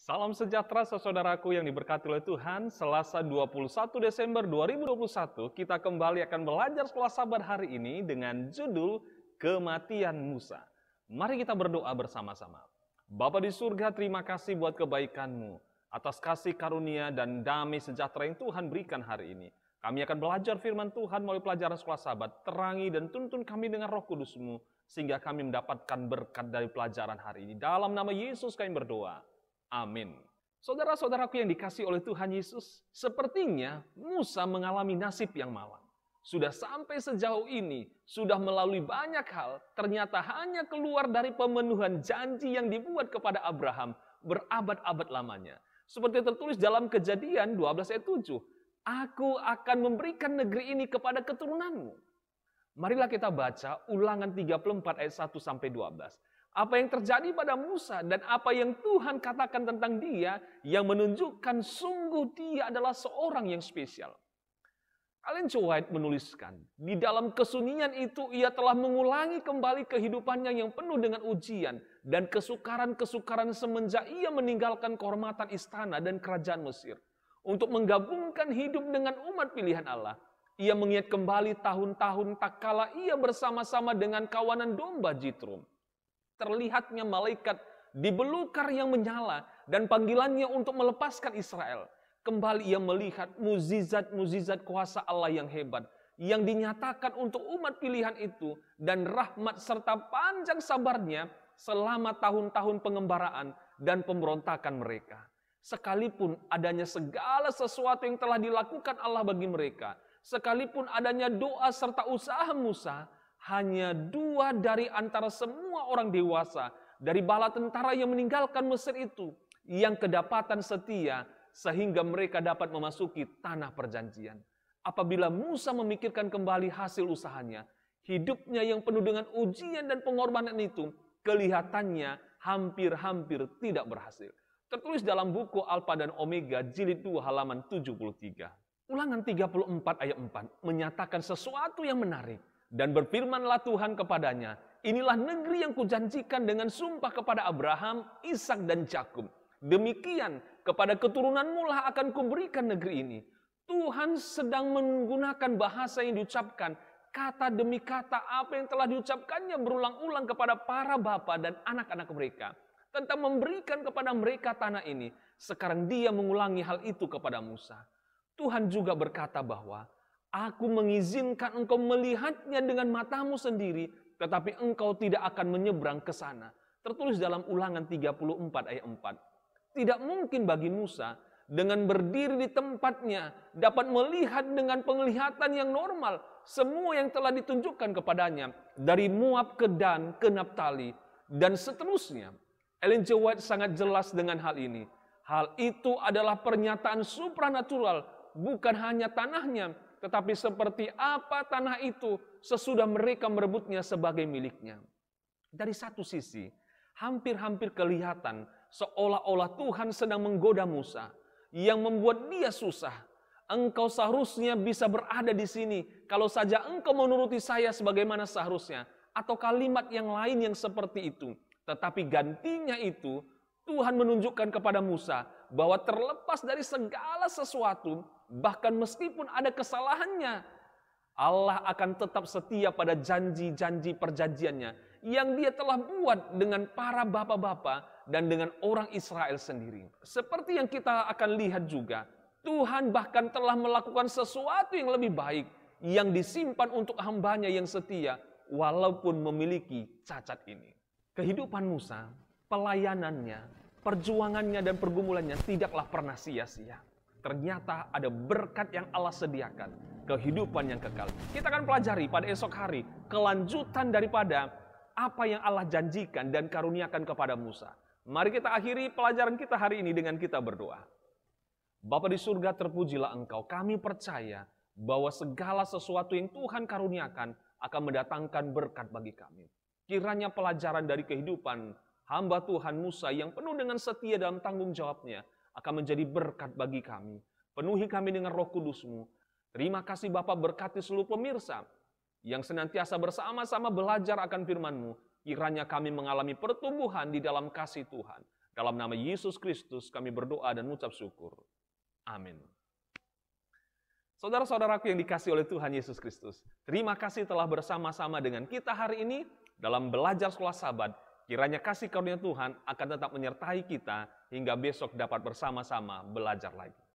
Salam sejahtera saudaraku yang diberkati oleh Tuhan. Selasa 21 Desember 2021 kita kembali akan belajar sekolah sabar hari ini dengan judul Kematian Musa. Mari kita berdoa bersama-sama. Bapa di surga, terima kasih buat kebaikan-Mu atas kasih karunia dan damai sejahtera yang Tuhan berikan hari ini. Kami akan belajar firman Tuhan melalui pelajaran sekolah sahabat. Terangi dan tuntun kami dengan Roh Kudus-Mu sehingga kami mendapatkan berkat dari pelajaran hari ini. Dalam nama Yesus kami berdoa. Amin. Saudara-saudaraku yang dikasihi oleh Tuhan Yesus, sepertinya Musa mengalami nasib yang malang. Sudah sampai sejauh ini, sudah melalui banyak hal, ternyata hanya keluar dari pemenuhan janji yang dibuat kepada Abraham berabad-abad lamanya. Seperti tertulis dalam Kejadian 12 ayat 7, Aku akan memberikan negeri ini kepada keturunanmu. Marilah kita baca Ulangan 34 ayat 1 sampai 12. Apa yang terjadi pada Musa dan apa yang Tuhan katakan tentang dia yang menunjukkan sungguh dia adalah seorang yang spesial. Ellen G. White menuliskan, di dalam kesunyian itu ia telah mengulangi kembali kehidupannya yang penuh dengan ujian dan kesukaran-kesukaran semenjak ia meninggalkan kehormatan istana dan kerajaan Mesir. Untuk menggabungkan hidup dengan umat pilihan Allah, ia mengingat kembali tahun-tahun tak kala ia bersama-sama dengan kawanan domba Jitrum. Terlihatnya malaikat di belukar yang menyala dan panggilannya untuk melepaskan Israel. Kembali ia melihat mukjizat-mukjizat kuasa Allah yang hebat yang dinyatakan untuk umat pilihan itu dan rahmat serta panjang sabarnya selama tahun-tahun pengembaraan dan pemberontakan mereka. Sekalipun adanya segala sesuatu yang telah dilakukan Allah bagi mereka, sekalipun adanya doa serta usaha Musa, hanya 2 dari antara semua orang dewasa dari bala tentara yang meninggalkan Mesir itu yang kedapatan setia sehingga mereka dapat memasuki tanah perjanjian. Apabila Musa memikirkan kembali hasil usahanya, hidupnya yang penuh dengan ujian dan pengorbanan itu kelihatannya hampir-hampir tidak berhasil. Tertulis dalam buku Alfa dan Omega jilid 2 halaman 73. Ulangan 34 ayat 4 menyatakan sesuatu yang menarik. Dan berfirmanlah Tuhan kepadanya, inilah negeri yang kujanjikan dengan sumpah kepada Abraham, Ishak dan Yakub. Demikian kepada keturunanmu lah akan kuberikan negeri ini. Tuhan sedang menggunakan bahasa yang diucapkan, kata demi kata apa yang telah diucapkannya berulang-ulang kepada para bapa dan anak-anak mereka. Tentang memberikan kepada mereka tanah ini. Sekarang dia mengulangi hal itu kepada Musa. Tuhan juga berkata bahwa, Aku mengizinkan engkau melihatnya dengan matamu sendiri, tetapi engkau tidak akan menyeberang ke sana. Tertulis dalam Ulangan 34 ayat 4. Tidak mungkin bagi Musa dengan berdiri di tempatnya dapat melihat dengan penglihatan yang normal semua yang telah ditunjukkan kepadanya dari Moab ke Dan ke Naphtali dan seterusnya. Ellen G. White sangat jelas dengan hal ini. Hal itu adalah pernyataan supranatural, bukan hanya tanahnya, tetapi seperti apa tanah itu sesudah mereka merebutnya sebagai miliknya. Dari satu sisi, hampir-hampir kelihatan seolah-olah Tuhan sedang menggoda Musa, yang membuat dia susah. Engkau seharusnya bisa berada di sini, kalau saja engkau menuruti saya sebagaimana seharusnya. Atau kalimat yang lain yang seperti itu. Tetapi gantinya itu, Tuhan menunjukkan kepada Musa bahwa terlepas dari segala sesuatu, bahkan meskipun ada kesalahannya, Allah akan tetap setia pada janji-janji perjanjiannya yang dia telah buat dengan para bapa-bapa dan dengan orang Israel sendiri. Seperti yang kita akan lihat juga, Tuhan bahkan telah melakukan sesuatu yang lebih baik yang disimpan untuk hambanya yang setia walaupun memiliki cacat ini. Kehidupan Musa, pelayanannya, perjuangannya dan pergumulannya tidaklah pernah sia-sia. Ternyata ada berkat yang Allah sediakan, kehidupan yang kekal. Kita akan pelajari pada esok hari kelanjutan daripada apa yang Allah janjikan dan karuniakan kepada Musa. Mari kita akhiri pelajaran kita hari ini dengan kita berdoa. Bapa di surga, terpujilah Engkau. Kami percaya bahwa segala sesuatu yang Tuhan karuniakan akan mendatangkan berkat bagi kami. Kiranya pelajaran dari kehidupan hamba Tuhan Musa yang penuh dengan setia dalam tanggung jawabnya akan menjadi berkat bagi kami. Penuhi kami dengan Roh Kudus-Mu. Terima kasih Bapa, berkati seluruh pemirsa yang senantiasa bersama-sama belajar akan firman-Mu. Kiranya kami mengalami pertumbuhan di dalam kasih Tuhan. Dalam nama Yesus Kristus kami berdoa dan mengucap syukur. Amin. Saudara-saudaraku yang dikasihi oleh Tuhan Yesus Kristus, terima kasih telah bersama-sama dengan kita hari ini dalam belajar sekolah Sabat. Kiranya kasih karunia Tuhan akan tetap menyertai kita hingga besok dapat bersama-sama belajar lagi.